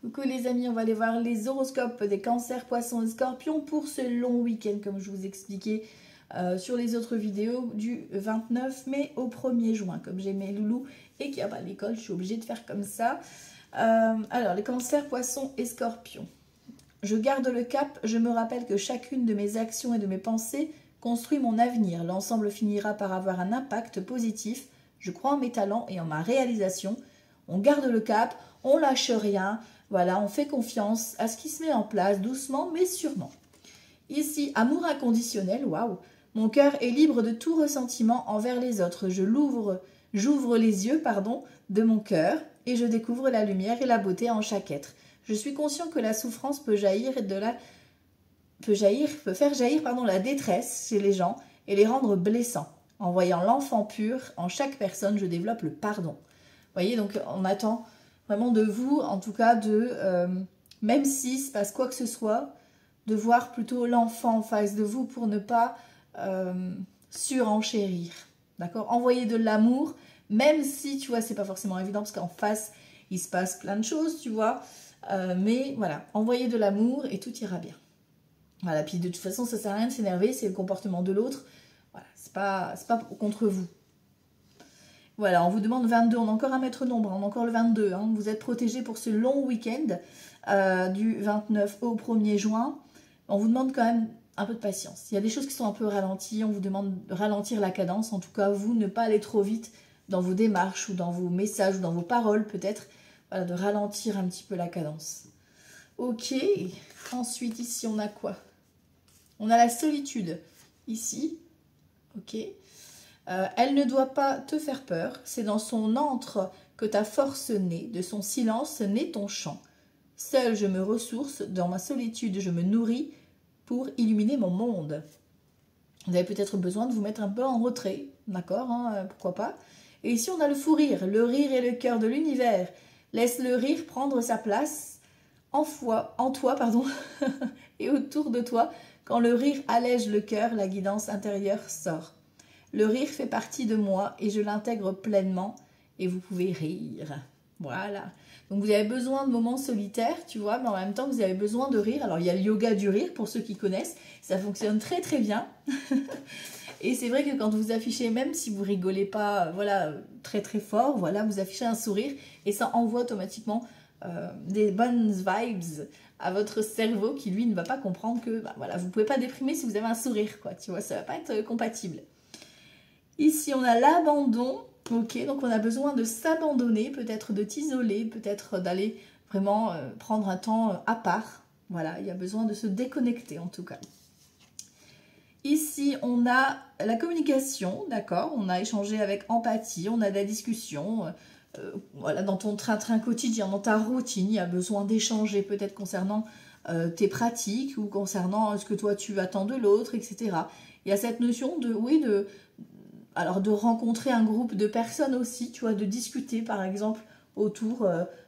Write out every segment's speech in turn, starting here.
Coucou les amis, on va aller voir les horoscopes des cancers, poissons et scorpions pour ce long week-end comme je vous expliquais sur les autres vidéos du 29 mai au 1er juin. Comme j'ai mes loulous et qu'il n'y a pas l'école, je suis obligée de faire comme ça. Alors les cancers, poissons et scorpions. Je garde le cap, je me rappelle que chacune de mes actions et de mes pensées construit mon avenir. L'ensemble finira par avoir un impact positif. Je crois en mes talents et en ma réalisation. On garde le cap, on lâche rien. Voilà, on fait confiance à ce qui se met en place, doucement mais sûrement. Ici, amour inconditionnel, waouh. Mon cœur est libre de tout ressentiment envers les autres. J'ouvre les yeux, de mon cœur et je découvre la lumière et la beauté en chaque être. Je suis conscient que la souffrance peut faire jaillir la détresse chez les gens et les rendre blessants. En voyant l'enfant pur en chaque personne, je développe le pardon. Vous voyez, donc on attend vraiment de vous, en tout cas, même s'il se passe quoi que ce soit, de voir plutôt l'enfant en face de vous pour ne pas surenchérir. D'accord? Envoyer de l'amour, même si, tu vois, c'est pas forcément évident parce qu'en face, il se passe plein de choses, tu vois. Mais voilà, envoyer de l'amour et tout ira bien. Voilà, puis de toute façon, ça sert à rien de s'énerver, c'est le comportement de l'autre. Voilà, c'est pas contre vous. Voilà, on vous demande 22, on a encore un maître nombre, on a encore le 22. Hein. Vous êtes protégés pour ce long week-end du 29 au 1er juin. On vous demande quand même un peu de patience. Il y a des choses qui sont un peu ralenties, on vous demande de ralentir la cadence. En tout cas, vous, ne pas aller trop vite dans vos démarches ou dans vos messages ou dans vos paroles peut-être. Voilà, de ralentir un petit peu la cadence. Ok, ensuite ici on a quoi? On a la solitude, ici, ok. Elle ne doit pas te faire peur, c'est dans son antre que ta force naît, de son silence naît ton chant. Seule je me ressource, dans ma solitude je me nourris pour illuminer mon monde. Vous avez peut-être besoin de vous mettre un peu en retrait, d'accord, hein, pourquoi pas. Et ici on a le fou rire, le rire est le cœur de l'univers. Laisse le rire prendre sa place en toi, et autour de toi. Quand le rire allège le cœur, la guidance intérieure sort. Le rire fait partie de moi et je l'intègre pleinement et vous pouvez rire. Voilà. Donc vous avez besoin de moments solitaires, tu vois, mais en même temps vous avez besoin de rire. Alors il y a le yoga du rire pour ceux qui connaissent, ça fonctionne très très bien. Et c'est vrai que quand vous affichez, même si vous rigolez pas, voilà, très très fort, voilà, vous affichez un sourire et ça envoie automatiquement des bonnes vibes à votre cerveau qui lui ne va pas comprendre que voilà, vous ne pouvez pas déprimer si vous avez un sourire, quoi, tu vois, ça va pas être compatible. Ici on a l'abandon, ok, donc on a besoin de s'abandonner, peut-être de t'isoler, peut-être d'aller vraiment prendre un temps à part, voilà, il y a besoin de se déconnecter en tout cas. Ici, on a la communication, d'accord, on a échangé avec empathie, on a de la discussion, voilà, dans ton train-train quotidien, dans ta routine, il y a besoin d'échanger peut-être concernant tes pratiques ou concernant ce que toi tu attends de l'autre, etc. Il y a cette notion de, oui, alors de rencontrer un groupe de personnes aussi, tu vois, de discuter par exemple autour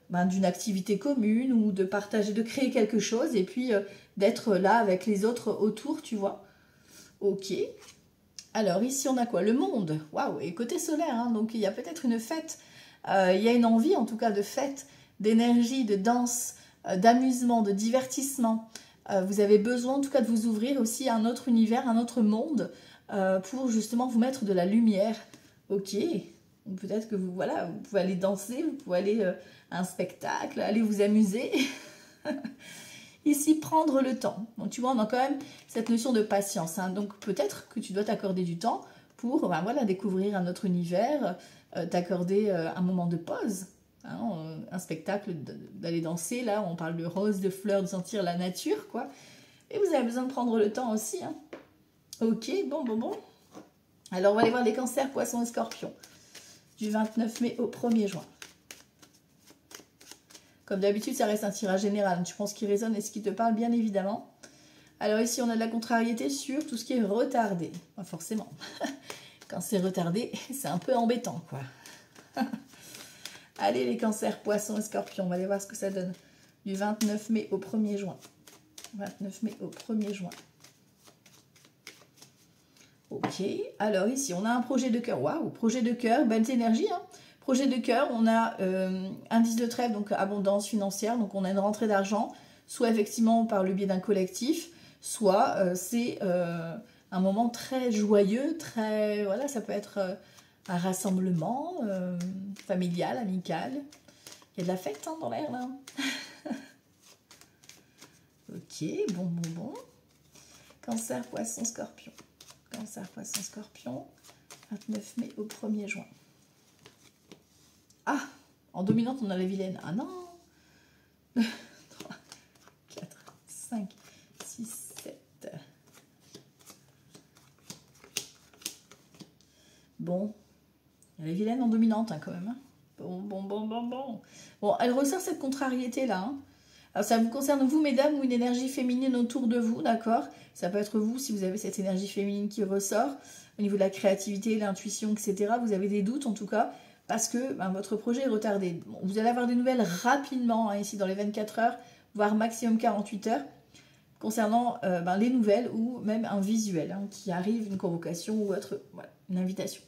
d'une activité commune ou de partager, de créer quelque chose et puis d'être là avec les autres autour, tu vois. Ok. Alors ici on a quoi? Le monde. Waouh. Et côté solaire, hein, donc il y a peut-être une fête. Il y a une envie en tout cas de fête, d'énergie, de danse, d'amusement, de divertissement. Vous avez besoin en tout cas de vous ouvrir aussi à un autre univers, un autre monde pour justement vous mettre de la lumière. Ok. Peut-être que vous pouvez aller danser, vous pouvez aller à un spectacle, aller vous amuser. Ici, prendre le temps. Donc, tu vois, on a quand même cette notion de patience. Hein. Donc, peut-être que tu dois t'accorder du temps pour découvrir un autre univers, t'accorder un moment de pause. Hein, un spectacle, d'aller danser. Là, on parle de roses, de fleurs, de sentir la nature, quoi. Et vous avez besoin de prendre le temps aussi. Hein. Ok, bon. Alors, on va aller voir les cancers, poissons et scorpions. Du 29 mai au 1er juin. Comme d'habitude, ça reste un tirage général. Tu penses qui résonne et ce qui te parle, bien évidemment. Alors ici, on a de la contrariété sur tout ce qui est retardé. Pas forcément. Quand c'est retardé, c'est un peu embêtant, quoi. Allez, les cancers, poissons et scorpions. On va aller voir ce que ça donne. Du 29 mai au 1er juin. 29 mai au 1er juin. Ok. Alors ici, on a un projet de cœur. Waouh, projet de cœur, belle énergie, hein. Projet de cœur, on a indice de trèfle, donc abondance financière, donc on a une rentrée d'argent, soit effectivement par le biais d'un collectif, soit c'est un moment très joyeux, très voilà, ça peut être un rassemblement familial, amical. Il y a de la fête hein, dans l'air là. Ok, bon. Cancer, poisson, scorpion. Cancer, poisson, scorpion. 29 mai au 1er juin. Ah, en dominante, on a la vilaine. Ah non. 2, 3, 4, 5, 6, 7. Bon, il y a la vilaine en dominante hein, quand même. Hein. Bon. Bon, elle ressort cette contrariété là. Hein. Alors ça vous concerne vous mesdames ou une énergie féminine autour de vous, d'accord? Ça peut être vous si vous avez cette énergie féminine qui ressort au niveau de la créativité, l'intuition, etc. Vous avez des doutes en tout cas parce que ben, votre projet est retardé. Bon, vous allez avoir des nouvelles rapidement hein, ici dans les 24 heures, voire maximum 48 heures concernant ben, les nouvelles ou même un visuel hein, qui arrive, une convocation ou autre, voilà, une invitation.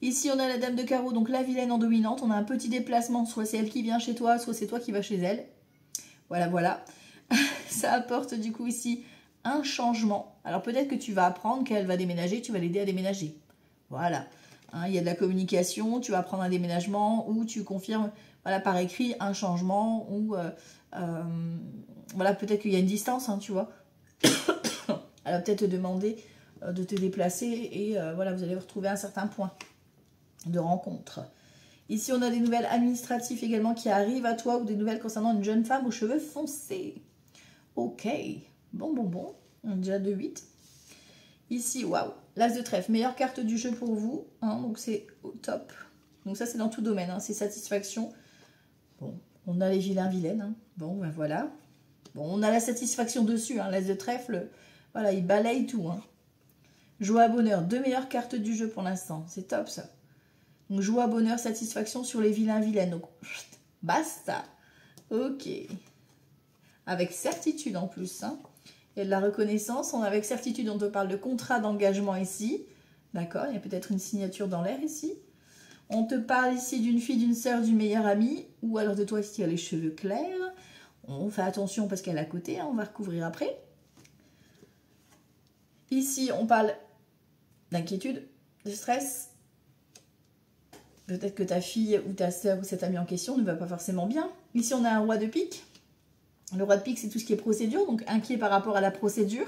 Ici, on a la dame de carreau, donc la vilaine en dominante. On a un petit déplacement, soit c'est elle qui vient chez toi, soit c'est toi qui vas chez elle. Voilà. Ça apporte du coup ici un changement. Alors peut-être que tu vas apprendre qu'elle va déménager, tu vas l'aider à déménager. Voilà. Hein, il y a de la communication, tu vas apprendre un déménagement ou tu confirmes voilà, par écrit un changement ou voilà, peut-être qu'il y a une distance, hein, tu vois. Elle va peut-être te demander de te déplacer et voilà, vous allez retrouver un certain point de rencontre. Ici, on a des nouvelles administratives également qui arrivent à toi ou des nouvelles concernant une jeune femme aux cheveux foncés. Ok, bon. On est déjà de 8. Ici, waouh, l'as de trèfle, meilleure carte du jeu pour vous. Hein, donc, c'est au top. Donc, ça, c'est dans tout domaine. Hein, c'est satisfaction. Bon, on a les vilaines. Hein. Bon, ben voilà. Bon, on a la satisfaction dessus. Hein, l'as de trèfle, voilà, il balaye tout. Hein. Joie, bonheur, 2 meilleures cartes du jeu pour l'instant. C'est top, ça. Donc, joie, bonheur, satisfaction sur les vilaines. Donc, basta. Ok. Avec certitude en plus. Hein. Il y a de la reconnaissance. Avec certitude, on te parle de contrat d'engagement ici. D'accord. Il y a peut-être une signature dans l'air ici. On te parle ici d'une fille, d'une sœur, d'une meilleure amie. Ou alors de toi qui a les cheveux clairs. On fait attention parce qu'elle est à côté. Hein, on va recouvrir après. Ici, on parle d'inquiétude, de stress. Peut-être que ta fille ou ta sœur ou cet ami en question ne va pas forcément bien. Ici, on a un roi de pique. Le roi de pique, c'est tout ce qui est procédure. Donc, inquiet par rapport à la procédure.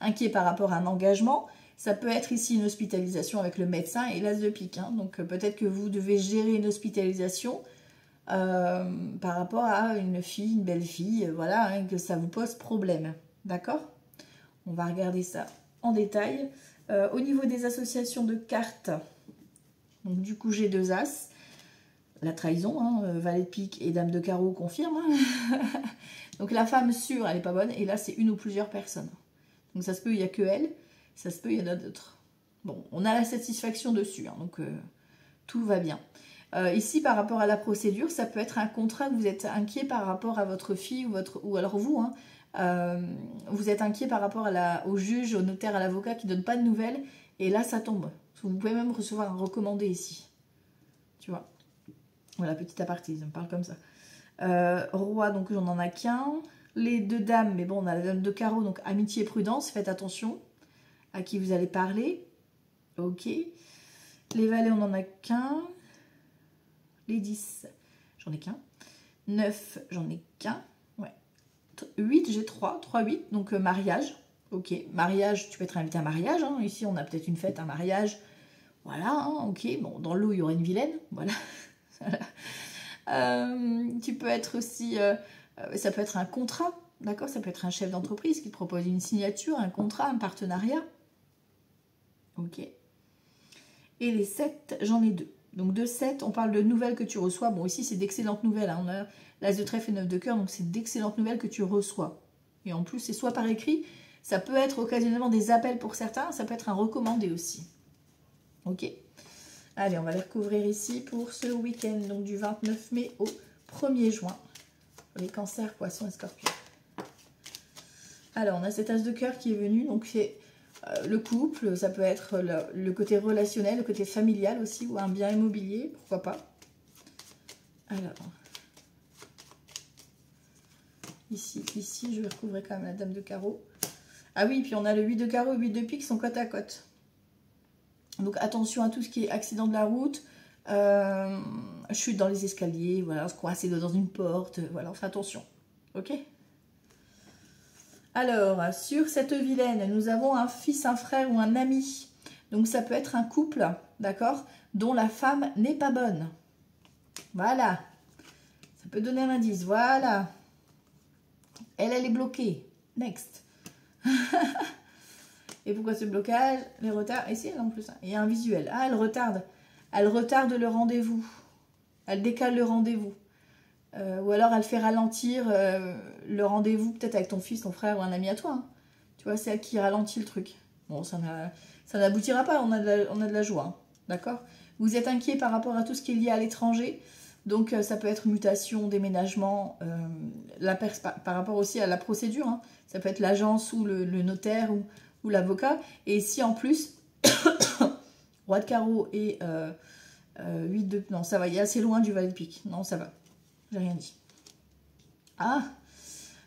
Inquiet par rapport à un engagement. Ça peut être ici une hospitalisation avec le médecin et l'as de pique. Hein. Donc, peut-être que vous devez gérer une hospitalisation par rapport à une fille, une belle fille. Voilà, hein, que ça vous pose problème. D'accord? On va regarder ça en détail. Au niveau des associations de cartes... Donc du coup, j'ai 2 as. La trahison, hein, valet de pique et dame de carreau confirme. Hein. Donc la femme sûre, elle n'est pas bonne. Et là, c'est une ou plusieurs personnes. Donc ça se peut, il n'y a que elle. Ça se peut, il y en a d'autres. Bon, on a la satisfaction dessus. Hein, donc tout va bien. Ici, par rapport à la procédure, ça peut être un contrat que vous êtes inquiet par rapport à votre fille ou alors vous. Hein, vous êtes inquiet par rapport au juge, au notaire, à l'avocat qui ne donne pas de nouvelles. Et là, ça tombe. Vous pouvez même recevoir un recommandé ici. Tu vois. Voilà, petit aparté, ça me parle comme ça. Roi, donc on n'en a qu'un. Les 2 dames, mais bon, on a la dame de carreau, donc amitié et prudence. Faites attention à qui vous allez parler. Ok. Les valets, on n'en a qu'un. Les 10, j'en ai qu'un. 9, j'en ai qu'un. Ouais. 8, j'ai 3. 3, 8, donc mariage. Ok, mariage, tu peux être invité à un mariage. Hein. Ici, on a peut-être une fête, un mariage. Voilà, hein, ok. Bon, dans l'eau, il y aura une vilaine. Voilà. Tu peux être aussi... ça peut être un contrat, d'accord? Ça peut être un chef d'entreprise qui te propose une signature, un contrat, un partenariat. Ok. Et les 7, j'en ai 2. Donc de 7, on parle de nouvelles que tu reçois. Bon, ici, c'est d'excellentes nouvelles. Hein. On a l'as de trèfle et 9 de cœur, donc c'est d'excellentes nouvelles que tu reçois. Et en plus, c'est soit par écrit... Ça peut être occasionnellement des appels pour certains, ça peut être un recommandé aussi. Ok. Allez, on va les recouvrir ici pour ce week-end, donc du 29 mai au 1er juin. Pour les cancers, poissons et scorpions. Alors, on a cet as de cœur qui est venu, donc c'est le couple, ça peut être le côté relationnel, le côté familial aussi, ou un bien immobilier, pourquoi pas. Alors, ici, je vais recouvrir quand même la dame de carreau. Ah oui, puis on a le 8 de carreau et le 8 de pique qui sont côte à côte. Donc attention à tout ce qui est accident de la route, chute dans les escaliers, voilà, se coincer dans une porte, voilà, on fait attention. Ok? Alors, sur cette vilaine, nous avons un fils, un frère ou un ami. Donc ça peut être un couple, d'accord, dont la femme n'est pas bonne. Voilà. Ça peut donner un indice, voilà. Elle est bloquée. Next. Et pourquoi ce blocage? Les retards. Ici, en plus, il y a un visuel. Ah, elle retarde. Elle retarde le rendez-vous. Elle décale le rendez-vous. Ou alors, elle fait ralentir le rendez-vous, peut-être avec ton fils, ton frère ou un ami à toi. Hein. Tu vois, c'est elle qui ralentit le truc. Bon, ça n'aboutira pas. On a de la joie. Hein. D'accord? Vous êtes inquiet par rapport à tout ce qui est lié à l'étranger. Donc, ça peut être mutation, déménagement, par rapport aussi à la procédure. Hein. Ça peut être l'agence ou le notaire ou l'avocat. Et si en plus, roi de carreau et 8 de... Non, ça va, il est assez loin du valet de pique. Non, ça va. J'ai rien dit. Ah,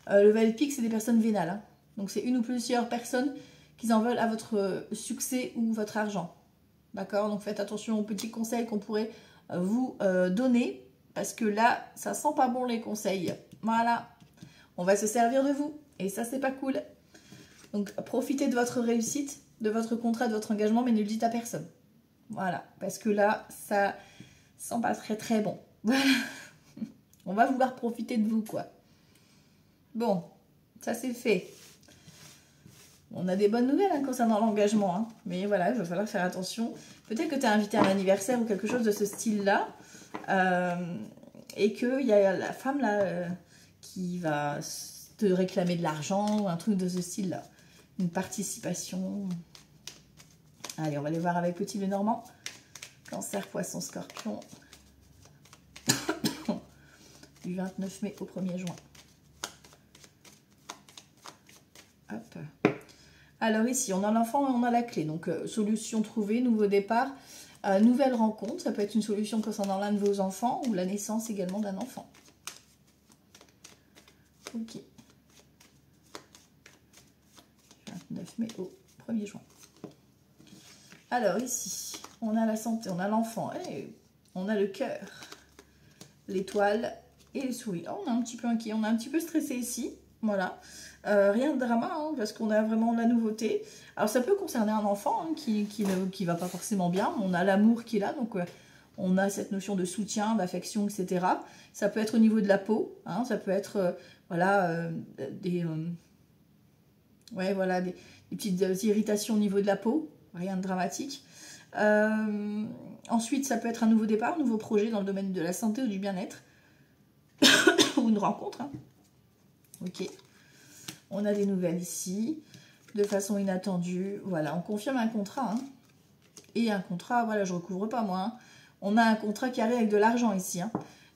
le valet de pique, c'est des personnes vénales. Hein. Donc, c'est une ou plusieurs personnes qui en veulent à votre succès ou votre argent. D'accord? Donc, faites attention aux petits conseils qu'on pourrait vous donner. Parce que là, ça sent pas bon les conseils. Voilà. On va se servir de vous. Et ça, c'est pas cool. Donc, profitez de votre réussite, de votre contrat, de votre engagement, mais ne le dites à personne. Voilà. Parce que là, ça sent pas très très bon. Voilà. On va vouloir profiter de vous, quoi. Bon, ça c'est fait. On a des bonnes nouvelles hein, concernant l'engagement. Hein. Mais voilà, il va falloir faire attention. Peut-être que tu as invité à un anniversaire ou quelque chose de ce style-là. Et qu'il y a la femme là qui va te réclamer de l'argent ou un truc de ce style-là. Une participation. Allez, on va aller voir avec Petit Lenormand. Cancer, Poisson, Scorpion. Du 29 mai au 1er juin. Hop. Alors ici, on a l'enfant et on a la clé. Donc, solution trouvée, nouveau départ, nouvelle rencontre. Ça peut être une solution concernant l'un de vos enfants ou la naissance également d'un enfant. Ok. 29 mai au 1er juin. Alors ici, on a la santé, on a l'enfant, on a le cœur, l'étoile et les souris. Oh, on est un petit peu inquiet, on est un petit peu stressé ici. Voilà. Rien de drama, hein, parce qu'on a vraiment la nouveauté. Alors, ça peut concerner un enfant hein, qui va pas forcément bien. On a l'amour qui est là, donc on a cette notion de soutien, d'affection, etc. Ça peut être au niveau de la peau. Hein, ça peut être, voilà, des petites irritations au niveau de la peau. Rien de dramatique. Ensuite, ça peut être un nouveau départ, un nouveau projet dans le domaine de la santé ou du bien-être. Ou une rencontre. Hein. Ok. On a des nouvelles ici, de façon inattendue. Voilà, on confirme un contrat. Hein. Et un contrat, voilà, je recouvre pas moi. Hein. On a un contrat qui arrive avec de l'argent ici. Hein.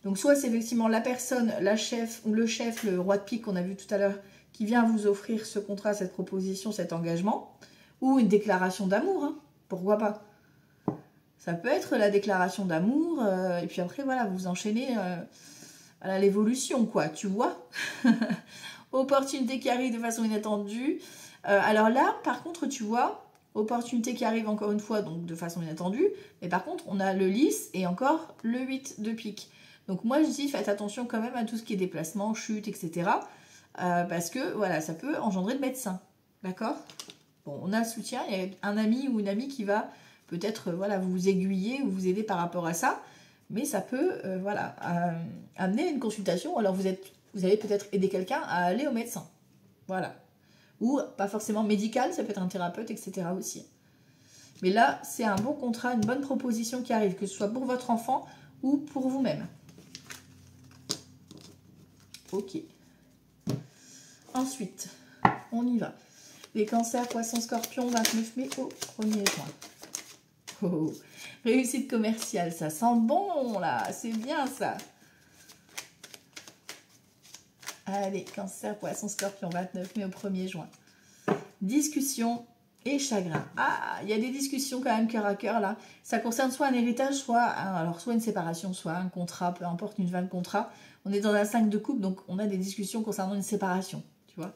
Donc, soit c'est effectivement la personne, la chef ou le chef, le roi de pique qu'on a vu tout à l'heure, qui vient vous offrir ce contrat, cette proposition, cet engagement. Ou une déclaration d'amour. Hein. Pourquoi pas? Ça peut être la déclaration d'amour. Et puis après, voilà, vous enchaînez à l'évolution, quoi, tu vois. Opportunité qui arrive de façon inattendue. Alors là, par contre, tu vois, opportunité qui arrive encore une fois, donc de façon inattendue. Mais par contre, on a le lys et encore le 8 de pique. Donc moi, je dis, faites attention quand même à tout ce qui est déplacement, chute, etc. Parce que, voilà, ça peut engendrer le médecin. D'accord? Bon, on a le soutien, il y a un ami ou une amie qui va peut-être voilà, vous aiguiller ou vous aider par rapport à ça. Mais ça peut voilà, amener une consultation. Alors vous allez peut-être aider quelqu'un à aller au médecin. Voilà. Ou pas forcément médical, ça peut être un thérapeute, etc. aussi. Mais là, c'est un bon contrat, une bonne proposition qui arrive, que ce soit pour votre enfant ou pour vous-même. Ok. Ensuite, on y va. Les cancers, poissons, scorpions, 29 mai au 1er juin. Oh, réussite commerciale, ça sent bon là, c'est bien ça. Allez, cancer, poisson, scorpion, 29 mai au 1er juin. Discussion et chagrin. Ah, il y a des discussions quand même cœur à cœur là. Ça concerne soit un héritage, soit une séparation, soit un contrat, peu importe, une fin de contrat. On est dans un 5 de coupe, donc on a des discussions concernant une séparation, tu vois.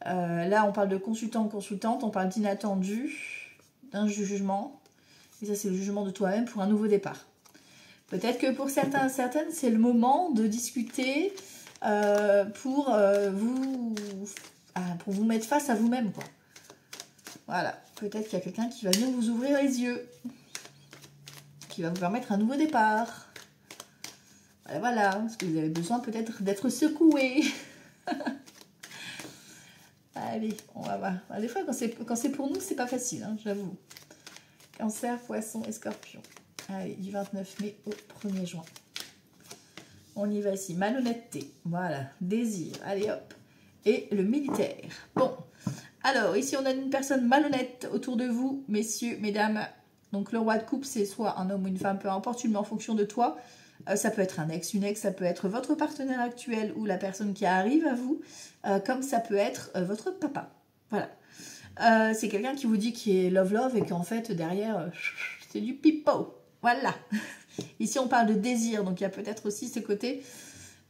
Là, on parle de consultant-consultante, on parle d'inattendu, d'un jugement. Et ça, c'est le jugement de toi-même pour un nouveau départ. Peut-être que pour certains, certaines, c'est le moment de discuter pour vous mettre face à vous-même, quoi. Voilà, peut-être qu'il y a quelqu'un qui va venir vous ouvrir les yeux, qui va vous permettre un nouveau départ. Voilà, parce que vous avez besoin peut-être d'être secoué. Allez, on va voir. Des fois, quand c'est pour nous, c'est pas facile, hein, j'avoue. Cancer, Poisson et Scorpion. Allez, du 29 mai au 1er juin. On y va ici. Malhonnêteté. Voilà. Désir. Allez, hop. Et le militaire. Bon. Alors, ici, on a une personne malhonnête autour de vous, messieurs, mesdames. Donc, le roi de coupe, c'est soit un homme ou une femme, peu importe, tu le mets en fonction de toi. Ça peut être un ex, une ex, ça peut être votre partenaire actuel ou la personne qui arrive à vous, comme ça peut être votre papa. Voilà. C'est quelqu'un qui vous dit qu'il est love et qu'en fait, derrière, c'est du pipeau. Voilà. Ici, on parle de désir, donc il y a peut-être aussi ce côté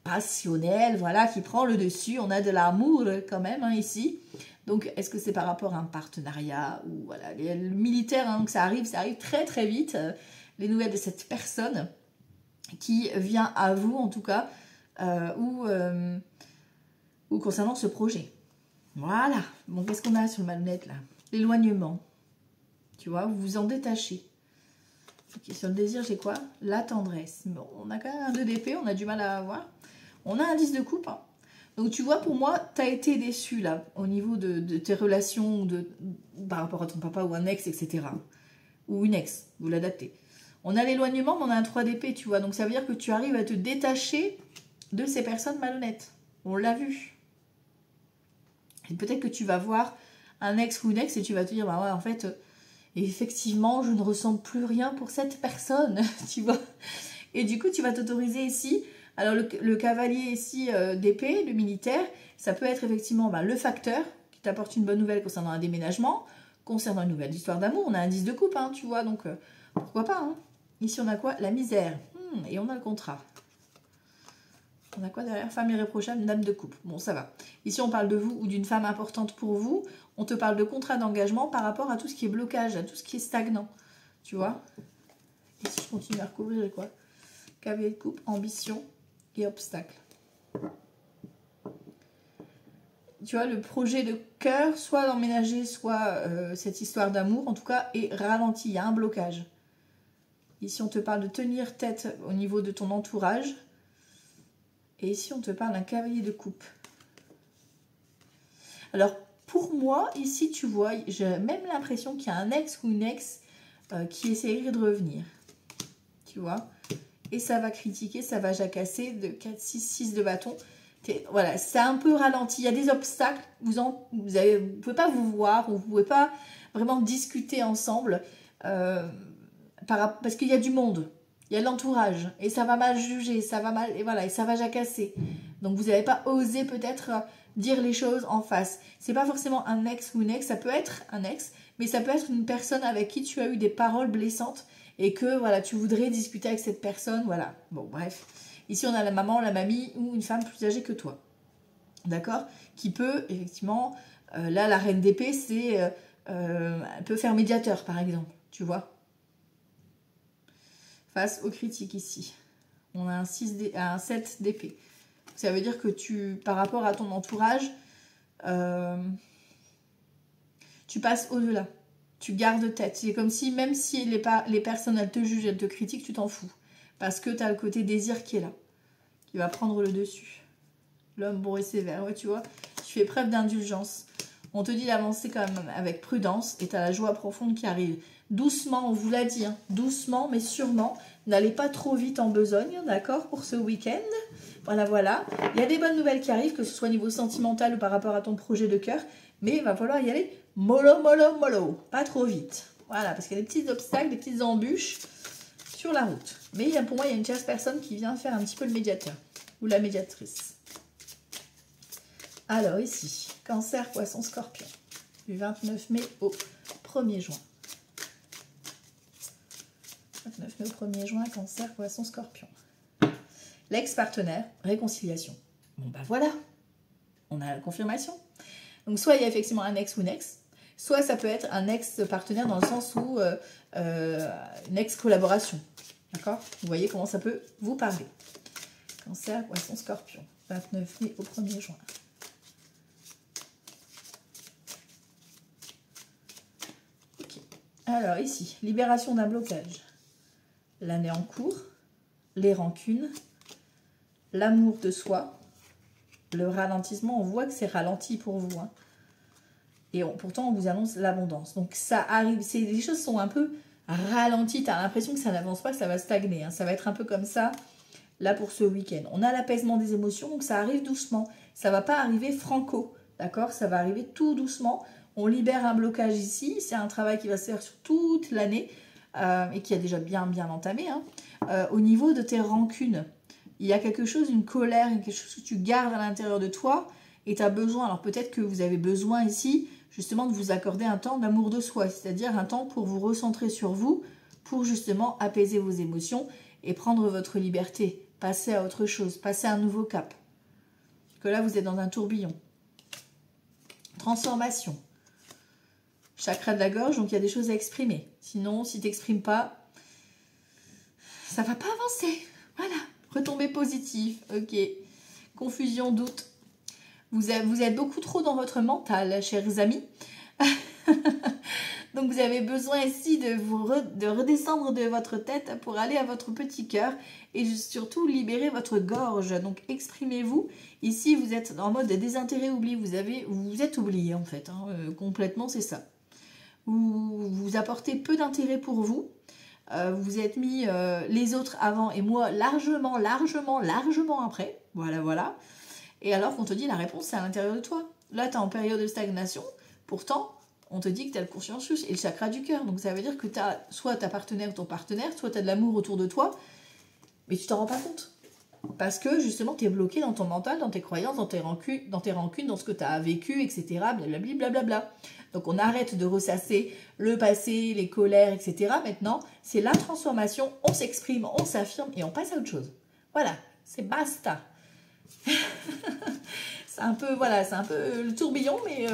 passionnel, voilà, qui prend le dessus. On a de l'amour quand même, hein, ici. Donc, est-ce que c'est par rapport à un partenariat ou voilà, le militaire, hein, que ça arrive très très vite. Les nouvelles de cette personne qui vient à vous, en tout cas, ou concernant ce projet. Voilà. Bon, qu'est-ce qu'on a sur le malhonnête, là? L'éloignement. Tu vois, vous vous en détachez. Okay, sur le désir, j'ai quoi? La tendresse. Bon, on a quand même un 2 d'épée, on a du mal à avoir. On a un 10 de coupe. Hein. Donc, tu vois, pour moi, tu as été déçu, là, au niveau de tes relations, par rapport à ton papa ou un ex, etc. Ou une ex, vous l'adaptez. On a l'éloignement, mais on a un 3 d'épée, tu vois. Donc, ça veut dire que tu arrives à te détacher de ces personnes malhonnêtes. On l'a vu. Et peut-être que tu vas voir un ex ou une ex et tu vas te dire, bah ouais, en fait... Et effectivement, je ne ressens plus rien pour cette personne, tu vois. Et du coup, tu vas t'autoriser ici. Alors, le cavalier ici d'épée, le militaire, ça peut être effectivement le facteur qui t'apporte une bonne nouvelle concernant un déménagement, concernant une nouvelle histoire d'amour. On a un 10 de coupe, hein, tu vois, donc pourquoi pas. Hein. Ici, on a quoi? La misère. Et on a le contrat. On a quoi derrière? Femme irréprochable, dame de coupe. Bon, ça va. Ici, on parle de vous ou d'une femme importante pour vous. On te parle de contrat d'engagement par rapport à tout ce qui est blocage, à tout ce qui est stagnant. Tu vois? Et si je continue à recouvrir, j'ai quoi? Cavalier de coupe, ambition et obstacle. Tu vois, le projet de cœur, soit d'emménager, soit cette histoire d'amour, en tout cas, est ralenti. Il y a un blocage. Ici, on te parle de tenir tête au niveau de ton entourage. Et ici, on te parle d'un cavalier de coupe. Alors, pour moi, ici, tu vois, j'ai même l'impression qu'il y a un ex ou une ex qui essaierait de revenir. Tu vois? Et ça va critiquer, ça va jacasser de 4, 6, 6 de bâton. Voilà, c'est un peu ralenti. Il y a des obstacles. Vous ne pouvez pas vous voir, ou vous ne pouvez pas vraiment discuter ensemble parce qu'il y a du monde. Il y a de l'entourage et ça va mal juger, ça va mal, et voilà, et ça va jacasser. Donc vous n'avez pas osé peut-être dire les choses en face. C'est pas forcément un ex ou une ex, ça peut être un ex, mais ça peut être une personne avec qui tu as eu des paroles blessantes et que voilà, tu voudrais discuter avec cette personne, voilà. Bon, bref. Ici, on a la maman, la mamie ou une femme plus âgée que toi. D'accord? Qui peut, effectivement, là, la reine d'épée, c'est... elle peut faire médiateur, par exemple, tu vois? Face aux critiques ici. On a un 7 d'épée. Ça veut dire que par rapport à ton entourage, tu passes au-delà. Tu gardes tête. C'est comme si, même si les personnes, elles te jugent, elles te critiquent, tu t'en fous. Parce que tu as le côté désir qui est là. Qui va prendre le dessus. L'homme bon et sévère, ouais, tu vois. Tu fais preuve d'indulgence. On te dit d'avancer quand même avec prudence et tu as la joie profonde qui arrive. Doucement, on vous l'a dit, hein, doucement mais sûrement. N'allez pas trop vite en besogne, d'accord, pour ce week-end. Voilà, voilà. Il y a des bonnes nouvelles qui arrivent, que ce soit au niveau sentimental ou par rapport à ton projet de cœur. Mais il va falloir y aller mollo, mollo, mollo. Pas trop vite. Voilà, parce qu'il y a des petits obstacles, des petites embûches sur la route. Mais pour moi, il y a une tierce personne qui vient faire un petit peu le médiateur. Ou la médiatrice. Alors ici, Cancer, Poisson, Scorpion. du 29 mai au 1er juin. 29 mai au 1er juin, Cancer, Poisson, Scorpion. L'ex-partenaire, réconciliation. Bon bah voilà, on a la confirmation. Donc soit il y a effectivement un ex ou une ex, soit ça peut être un ex-partenaire dans le sens où une ex-collaboration. D'accord? Vous voyez comment ça peut vous parler. Cancer, Poisson, Scorpion. 29 mai au 1er juin. Ok. Alors ici, libération d'un blocage. L'année en cours, les rancunes, l'amour de soi, le ralentissement. On voit que c'est ralenti pour vous. Hein. Et pourtant, on vous annonce l'abondance. Donc ça arrive, les choses sont un peu ralenties. Tu as l'impression que ça n'avance pas, que ça va stagner. Hein. Ça va être un peu comme ça, là, pour ce week-end. On a l'apaisement des émotions, donc ça arrive doucement. Ça ne va pas arriver franco, d'accord? Ça va arriver tout doucement. On libère un blocage ici. C'est un travail qui va se faire sur toute l'année. Et qui a déjà bien entamé, hein. Au niveau de tes rancunes, il y a quelque chose, une colère, quelque chose que tu gardes à l'intérieur de toi et tu as besoin, alors peut-être que vous avez besoin ici justement de vous accorder un temps d'amour de soi, c'est-à-dire un temps pour vous recentrer sur vous, pour justement apaiser vos émotions et prendre votre liberté, passer à autre chose, passer à un nouveau cap. Que là vous êtes dans un tourbillon. Transformation. Chakra de la gorge, donc il y a des choses à exprimer. Sinon, si tu n'exprimes pas, ça ne va pas avancer. Voilà. Retombée positive. Ok. Confusion, doute. Vous êtes beaucoup trop dans votre mental, chers amis. Donc, vous avez besoin ici de redescendre de votre tête pour aller à votre petit cœur et surtout libérer votre gorge. Donc, exprimez-vous. Ici, vous êtes en mode désintérêt, oubli. Vous êtes oublié, en fait. Hein, complètement, c'est ça. Vous apportez peu d'intérêt pour vous. Vous êtes mis les autres avant et moi largement après. Voilà. Et alors qu'on te dit la réponse, c'est à l'intérieur de toi. Là, tu es en période de stagnation. Pourtant, on te dit que tu as le consciencieux et le chakra du cœur. Donc, ça veut dire que tu as soit ta partenaire ou ton partenaire, soit tu as de l'amour autour de toi, mais tu t'en rends pas compte. Parce que, justement, tu es bloqué dans ton mental, dans tes croyances, dans tes rancunes, dans ce que tu as vécu, etc. Blablabla. Donc, on arrête de ressasser le passé, les colères, etc. Maintenant, c'est la transformation, on s'exprime, on s'affirme et on passe à autre chose. Voilà, c'est basta. c'est un peu le tourbillon, mais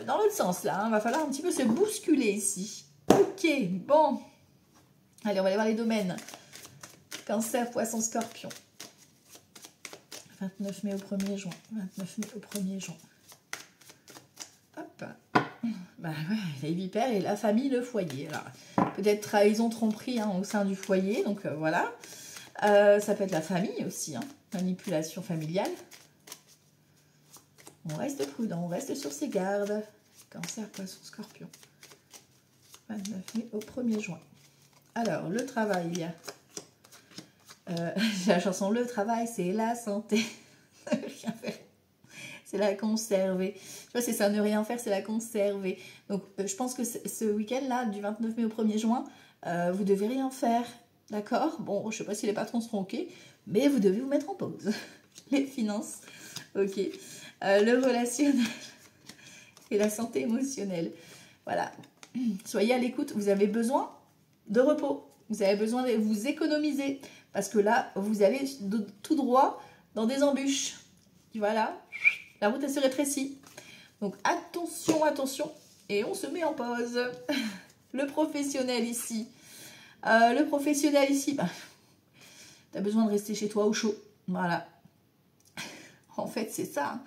dans l'autre sens, là. Il va falloir un petit peu se bousculer ici. Ok, bon. Allez, on va aller voir les domaines. Cancer, Poisson, Scorpion. 29 mai au 1er juin. 29 mai au 1er juin. Hop. Bah ouais, les vipères et la famille, le foyer. Alors, peut-être trahison, tromperie hein, au sein du foyer. Donc voilà. Ça peut être la famille aussi. Hein, manipulation familiale. On reste prudent, on reste sur ses gardes. Cancer, Poisson, Scorpion. 29 mai au 1er juin. Alors, le travail, il y a... la chanson Le travail, c'est la santé. Ne rien faire. C'est la conserver. Tu vois, c'est ça, ne rien faire, c'est la conserver. Donc, je pense que ce week-end-là, du 29 mai au 1er juin, vous devez rien faire. D'accord? Bon, je ne sais pas si les patrons seront OK, mais vous devez vous mettre en pause. Les finances, OK. Le relationnel et la santé émotionnelle. Voilà. Soyez à l'écoute. Vous avez besoin de repos. Vous avez besoin de vous économiser. Parce que là, vous allez tout droit dans des embûches. Voilà. La route, elle se rétrécit. Donc, attention. Et on se met en pause. Le professionnel ici. Bah, tu as besoin de rester chez toi au chaud. Voilà. En fait, c'est ça.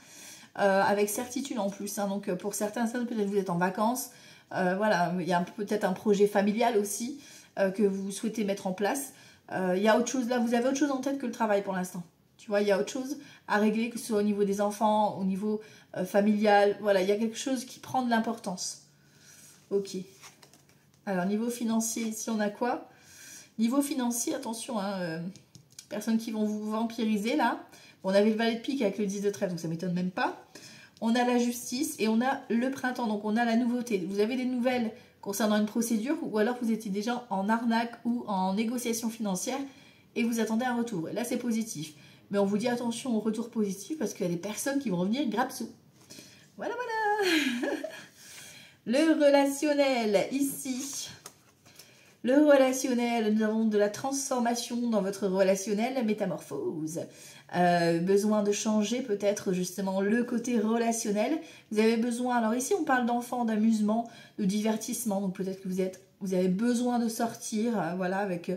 Avec certitude en plus. Hein. Donc, pour certains, peut-être vous êtes en vacances. Voilà. Il y a peut-être un projet familial aussi que vous souhaitez mettre en place. Il y a autre chose là, vous avez autre chose en tête que le travail pour l'instant. Tu vois, il y a autre chose à régler, que ce soit au niveau des enfants, au niveau familial. Voilà, il y a quelque chose qui prend de l'importance. Ok. Alors, niveau financier, ici, on a quoi? Niveau financier, attention, hein, personnes qui vont vous vampiriser là. Bon, on avait le valet de pique avec le 10 de trèfle, donc ça ne m'étonne même pas. On a la justice et on a le printemps, donc on a la nouveauté. Vous avez des nouvelles concernant une procédure ou alors vous étiez déjà en arnaque ou en négociation financière et vous attendez un retour. Et là, c'est positif. Mais on vous dit attention au retour positif parce qu'il y a des personnes qui vont revenir grabsou. Voilà. Le relationnel, ici. Le relationnel, nous avons de la transformation dans votre relationnel, la métamorphose. Besoin de changer peut-être justement le côté relationnel. Vous avez besoin, alors ici on parle d'enfants, d'amusement, de divertissement, donc peut-être que vous avez besoin de sortir, voilà, avec,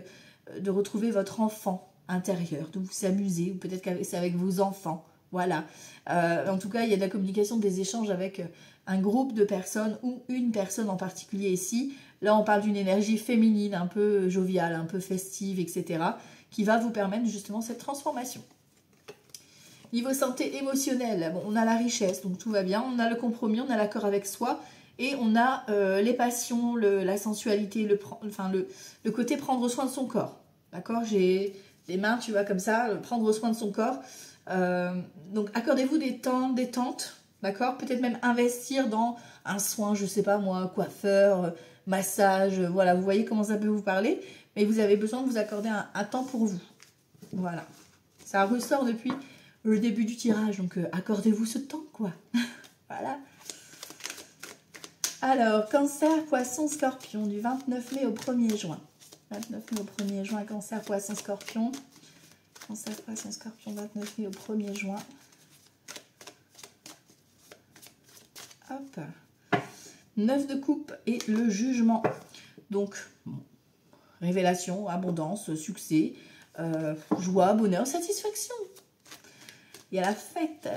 de retrouver votre enfant intérieur, de vous amuser, ou peut-être que c'est avec vos enfants, voilà. En tout cas, il y a de la communication, des échanges avec un groupe de personnes ou une personne en particulier ici. Là, on parle d'une énergie féminine, un peu joviale, un peu festive, etc., qui va vous permettre justement cette transformation. Niveau santé émotionnelle, bon, on a la richesse, donc tout va bien. On a le compromis, on a l'accord avec soi. Et on a les passions, la sensualité, le côté prendre soin de son corps. D'accord? J'ai les mains, tu vois, comme ça, prendre soin de son corps. Donc, accordez-vous des temps de détente. D'accord? Peut-être même investir dans un soin, je sais pas moi, coiffeur, massage, voilà, vous voyez comment ça peut vous parler, mais vous avez besoin de vous accorder un temps pour vous. Voilà. Ça ressort depuis le début du tirage, donc accordez-vous ce temps, quoi. Voilà. Alors, cancer, poisson, scorpion, du 29 mai au 1er juin. 29 mai au 1er juin, cancer, poisson, scorpion. Cancer, poisson, scorpion, 29 mai au 1er juin. Hop. 9 de coupe et le jugement. Donc, bon, révélation, abondance, succès, joie, bonheur, satisfaction. Il y a la fête.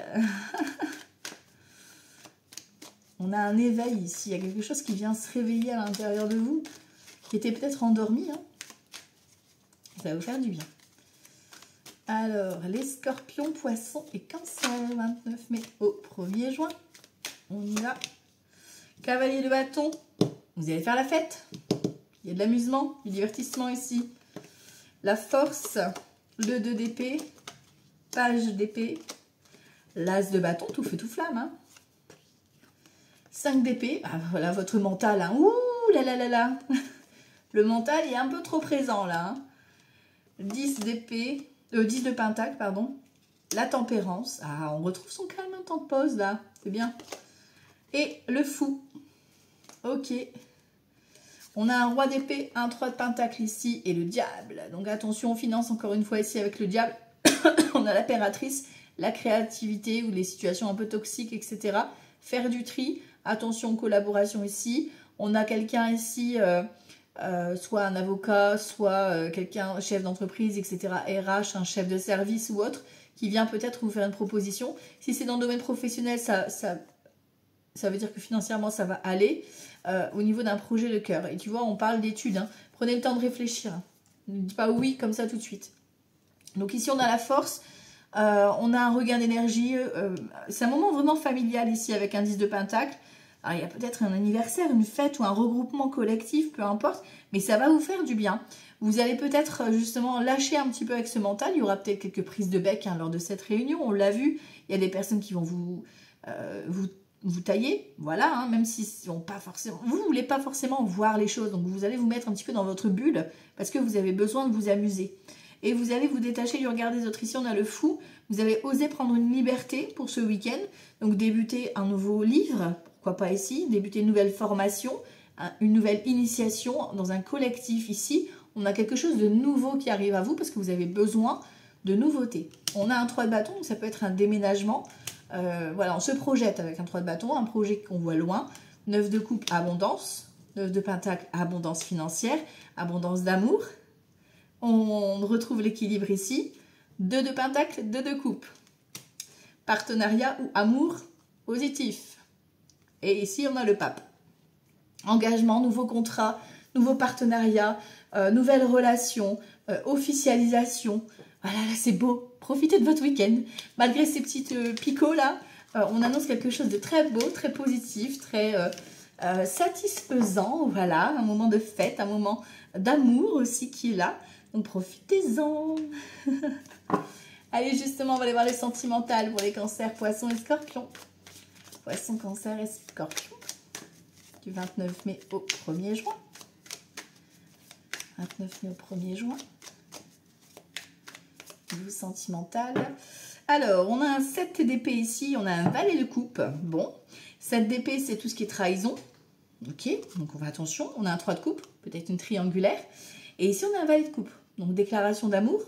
On a un éveil ici. Il y a quelque chose qui vient se réveiller à l'intérieur de vous, qui était peut-être endormi. Hein. Ça va vous faire du bien. Alors, les scorpions, poissons et cancer, 29 mai au 1er juin. On y va. Cavalier de bâton, vous allez faire la fête. Il y a de l'amusement, du divertissement ici. La force, le 2 d'épée, page d'épée, l'as de bâton, tout feu, tout flamme. Hein. 5 d'épée, ah, voilà votre mental. Hein. Ouh là là là là. Le mental est un peu trop présent là. Hein. 10 d'épée, 10 de pentacle, pardon. La tempérance, ah, on retrouve son calme, un temps de pause là, c'est bien. Et le fou. Ok. On a un roi d'épée, un 3 de pentacle ici et le diable. Donc attention aux finances encore une fois ici avec le diable. On a l'impératrice, la créativité ou les situations un peu toxiques, etc. Faire du tri. Attention aux collaborations ici. On a quelqu'un ici, soit un avocat, soit quelqu'un, chef d'entreprise, etc. RH, un chef de service ou autre, qui vient peut-être vous faire une proposition. Si c'est dans le domaine professionnel, ça veut dire que financièrement, ça va aller au niveau d'un projet de cœur. Et tu vois, on parle d'études. Hein. Prenez le temps de réfléchir. Hein. Ne dites pas oui comme ça tout de suite. Donc ici, on a la force. On a un regain d'énergie. C'est un moment vraiment familial ici avec un 10 de pentacle. Alors, il y a peut-être un anniversaire, une fête ou un regroupement collectif, peu importe. Mais ça va vous faire du bien. Vous allez peut-être justement lâcher un petit peu avec ce mental. Il y aura peut-être quelques prises de bec hein, lors de cette réunion. On l'a vu. Il y a des personnes qui vont vous tailler, voilà, hein, même si vous ne voulez pas forcément voir les choses, donc vous allez vous mettre un petit peu dans votre bulle, parce que vous avez besoin de vous amuser. Et vous allez vous détacher du regard des autres. Ici, on a le fou, vous allez oser prendre une liberté pour ce week-end, donc débuter un nouveau livre, pourquoi pas ici, débuter une nouvelle formation, une nouvelle initiation dans un collectif ici. On a quelque chose de nouveau qui arrive à vous, parce que vous avez besoin de nouveautés. On a un 3 de bâton, donc ça peut être un déménagement. Voilà, on se projette avec un 3 de bâton, un projet qu'on voit loin. 9 de coupe, abondance. 9 de pentacle, abondance financière, abondance d'amour. On retrouve l'équilibre ici. 2 de pentacle, 2 de coupe. Partenariat ou amour positif. Et ici, on a le pape. Engagement, nouveau contrat, nouveau partenariat, nouvelle relation, officialisation. Voilà, là c'est beau. Profitez de votre week-end. Malgré ces petites picots là, on annonce quelque chose de très beau, très positif, très satisfaisant. Voilà, un moment de fête, un moment d'amour aussi qui est là. Donc profitez-en. Allez, justement, on va aller voir les sentimentales pour les cancers, poissons et scorpions. Poissons, cancer et scorpions. Du 29 mai au 1er juin. 29 mai au 1er juin. Sentimental. Alors, on a un 7 d'épée ici, on a un valet de coupe. Bon, 7 d'épée, c'est tout ce qui est trahison. Ok, donc on fait attention. On a un 3 de coupe, peut-être une triangulaire. Et ici, on a un valet de coupe. Donc déclaration d'amour.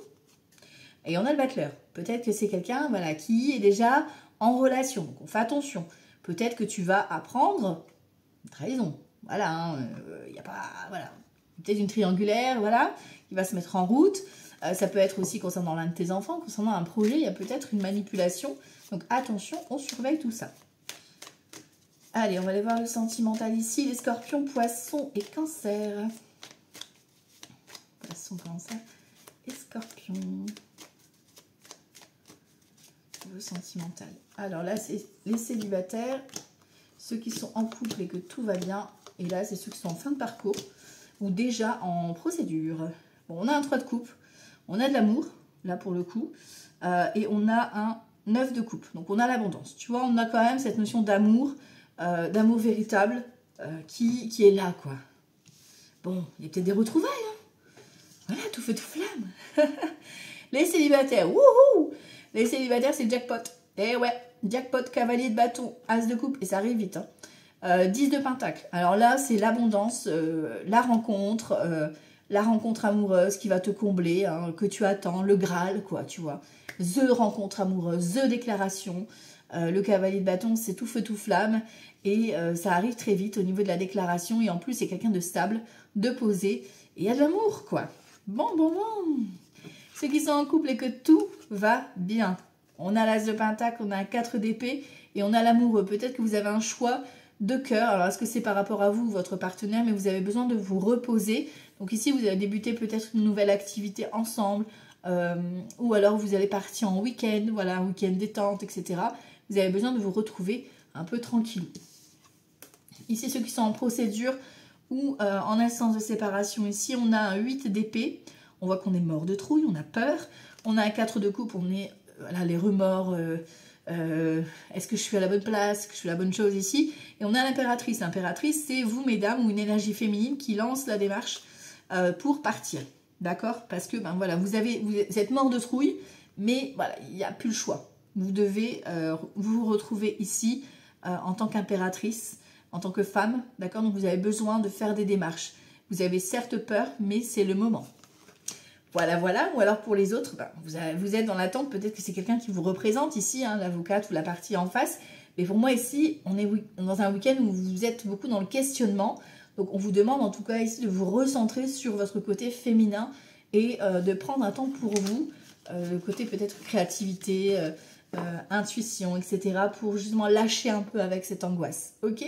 Et on a le battleur. Peut-être que c'est quelqu'un voilà, qui est déjà en relation. Donc on fait attention. Peut-être que tu vas apprendre une trahison. Voilà, il y a pas... Voilà. Peut-être une triangulaire, voilà, qui va se mettre en route. Ça peut être aussi concernant l'un de tes enfants, concernant un projet, il y a peut-être une manipulation. Donc attention, on surveille tout ça. Allez, on va aller voir le sentimental ici. Les scorpions, poissons et cancer. Poissons, cancer et scorpions. Le sentimental. Alors là, c'est les célibataires, ceux qui sont en couple et que tout va bien. Et là, c'est ceux qui sont en fin de parcours ou déjà en procédure. Bon, on a un 3 de coupe, on a de l'amour, là pour le coup, et on a un 9 de coupe. Donc on a l'abondance. Tu vois, on a quand même cette notion d'amour véritable qui est là, quoi. Bon, il y a peut-être des retrouvailles, hein. Voilà, tout feu, tout flamme. Les célibataires, wouhou! Les célibataires, c'est jackpot. Eh ouais, jackpot, cavalier de bâton, as de coupe, et ça arrive vite, hein. 10 de pentacle. Alors là, c'est l'abondance, la rencontre amoureuse qui va te combler, hein, que tu attends, le Graal, quoi, tu vois. The rencontre amoureuse, the déclaration. Le cavalier de bâton, c'est tout feu, tout flamme. Et ça arrive très vite au niveau de la déclaration. Et en plus, c'est quelqu'un de stable, de posé. Et il y a de l'amour, quoi. Bon. Ceux qui sont en couple et que tout va bien. On a l'as de pentacle, on a un 4 d'épée et on a l'amoureux. Peut-être que vous avez un choix de cœur. Alors, est-ce que c'est par rapport à vous, votre partenaire, mais vous avez besoin de vous reposer. Donc ici, vous allez débuter peut-être une nouvelle activité ensemble. Ou alors, vous allez partir en week-end, voilà, un week-end détente, etc. Vous avez besoin de vous retrouver un peu tranquille. Ici, ceux qui sont en procédure ou en instance de séparation, ici, on a un 8 d'épée. On voit qu'on est mort de trouille, on a peur. On a un 4 de coupe, on est, voilà, les remords. Est-ce que je suis à la bonne place? Est-ce que je fais la bonne chose ici? Et on a l'impératrice. L'impératrice, c'est vous, mesdames, ou une énergie féminine qui lance la démarche pour partir. D'accord? Parce que, ben voilà, vous êtes mort de trouille, mais voilà, il n'y a plus le choix. Vous devez vous retrouver ici en tant qu'impératrice, en tant que femme. D'accord? Donc, vous avez besoin de faire des démarches. Vous avez certes peur, mais c'est le moment. Voilà. Ou alors pour les autres, ben, vous êtes dans l'attente. Peut-être que c'est quelqu'un qui vous représente ici, hein, l'avocate ou la partie en face. Mais pour moi, ici, on est dans un week-end où vous êtes beaucoup dans le questionnement. Donc, on vous demande en tout cas ici de vous recentrer sur votre côté féminin et de prendre un temps pour vous, le côté peut-être créativité, intuition, etc. pour justement lâcher un peu avec cette angoisse. Ok?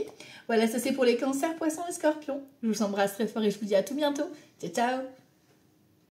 Voilà, ça c'est pour les cancers, poissons et scorpions. Je vous embrasse très fort et je vous dis à tout bientôt. Ciao, ciao!